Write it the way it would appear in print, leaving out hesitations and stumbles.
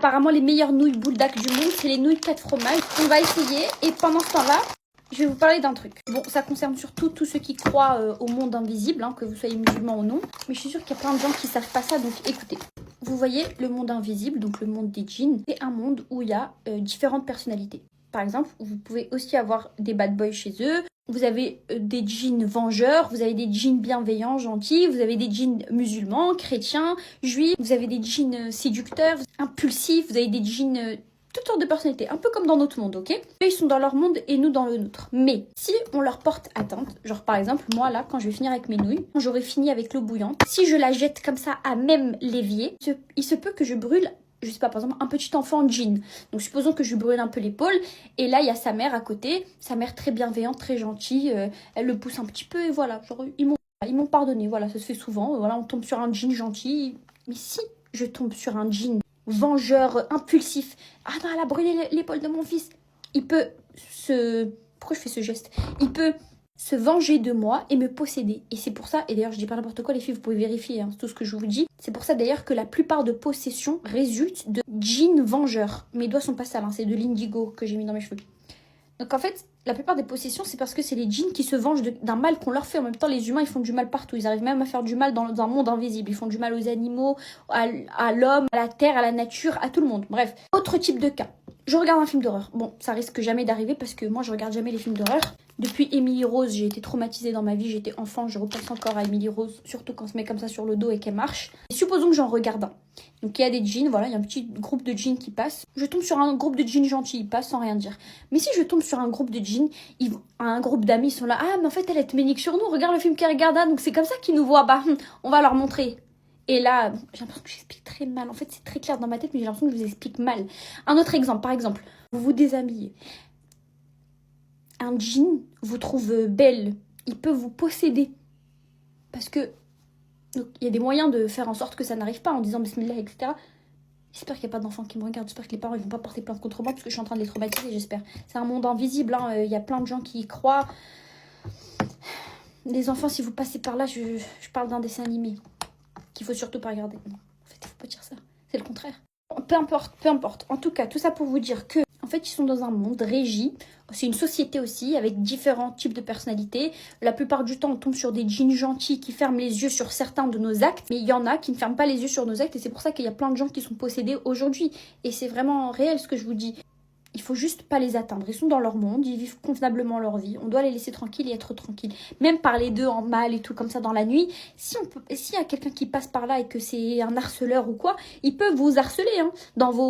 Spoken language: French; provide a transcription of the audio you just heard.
Apparemment, les meilleures nouilles bouldak du monde, c'est les nouilles 4 fromages. On va essayer. Et pendant ce temps-là, je vais vous parler d'un truc. Bon, ça concerne surtout tous ceux qui croient au monde invisible, hein, que vous soyez musulman ou non. Mais je suis sûre qu'il y a plein de gens qui savent pas ça, donc écoutez. Vous voyez, le monde invisible, donc le monde des djinns, c'est un monde où il y a différentes personnalités. Par exemple, vous pouvez aussi avoir des bad boys chez eux. Vous avez des djinns vengeurs, vous avez des djinns bienveillants, gentils, vous avez des djinns musulmans, chrétiens, juifs, vous avez des djinns séducteurs, impulsifs, vous avez des djinns... toutes sortes de personnalités, un peu comme dans notre monde, ok? Eux, ils sont dans leur monde et nous dans le nôtre. Mais si on leur porte atteinte, genre par exemple, moi là, quand je vais finir avec mes nouilles, quand j'aurai fini avec l'eau bouillante, si je la jette comme ça à même l'évier, il se peut que je brûle, je sais pas, par exemple, un petit enfant djinn. Donc supposons que je lui brûle un peu l'épaule, et là, il y a sa mère à côté, sa mère très bienveillante, très gentille, elle le pousse un petit peu, et voilà, genre, ils m'ont pardonné, voilà, ça se fait souvent, voilà, on tombe sur un djinn gentil. Mais si je tombe sur un djinn vengeur, impulsif. Ah non, elle a brûlé l'épaule de mon fils. Il peut se... Pourquoi je fais ce geste? Il peut se venger de moi et me posséder. Et c'est pour ça, et d'ailleurs je dis pas n'importe quoi les filles, vous pouvez vérifier hein, tout ce que je vous dis. C'est pour ça d'ailleurs que la plupart de possessions résultent de djinns vengeurs. Mes doigts sont pas sales, hein, c'est de l'indigo que j'ai mis dans mes cheveux. Donc en fait, la plupart des possessions, c'est parce que c'est les djinns qui se vengent d'un mal qu'on leur fait. En même temps, les humains, ils font du mal partout. Ils arrivent même à faire du mal dans un monde invisible. Ils font du mal aux animaux, à l'homme, à la terre, à la nature, à tout le monde. Bref, autre type de cas. Je regarde un film d'horreur. Bon, ça risque jamais d'arriver parce que moi, je regarde jamais les films d'horreur. Depuis Emily Rose, j'ai été traumatisée dans ma vie. J'étais enfant, je repense encore à Emily Rose, surtout quand on se met comme ça sur le dos et qu'elle marche. Et supposons que j'en regarde un. Donc il y a des djinns, voilà, il y a un petit groupe de djinns qui passe. Je tombe sur un groupe de djinns gentils, ils passent sans rien dire. Mais si je tombe sur un groupe de djinns, un groupe d'amis, ils sont là, ah mais en fait elle te ménique sur nous, regarde le film qu'elle regarde, donc c'est comme ça qu'ils nous voient, bah on va leur montrer. Et là, j'ai l'impression que j'explique très mal. En fait, c'est très clair dans ma tête, mais j'ai l'impression que je vous explique mal. Un autre exemple, par exemple, vous vous déshabillez. Un djinn vous trouve belle, il peut vous posséder. Parce que donc, il y a des moyens de faire en sorte que ça n'arrive pas en disant bismillah, etc. J'espère qu'il n'y a pas d'enfants qui me regardent. J'espère que les parents ne vont pas porter plainte contre moi parce que je suis en train de les traumatiser, j'espère. C'est un monde invisible, hein. Il y a plein de gens qui y croient. Les enfants, si vous passez par là, je parle d'un dessin animé qu'il faut surtout pas regarder. Non, en fait, il faut pas dire ça. C'est le contraire. Peu importe, peu importe. En tout cas, tout ça pour vous dire que, en fait, ils sont dans un monde régi. C'est une société aussi, avec différents types de personnalités. La plupart du temps, on tombe sur des djinns gentils qui ferment les yeux sur certains de nos actes. Mais il y en a qui ne ferment pas les yeux sur nos actes. Et c'est pour ça qu'il y a plein de gens qui sont possédés aujourd'hui. Et c'est vraiment réel ce que je vous dis. Il faut juste pas les atteindre. Ils sont dans leur monde, ils vivent convenablement leur vie. On doit les laisser tranquilles et être tranquilles. Même parler d'eux en mal et tout comme ça dans la nuit. S'il y a quelqu'un qui passe par là et que c'est un harceleur ou quoi, il peut vous harceler hein, dans vos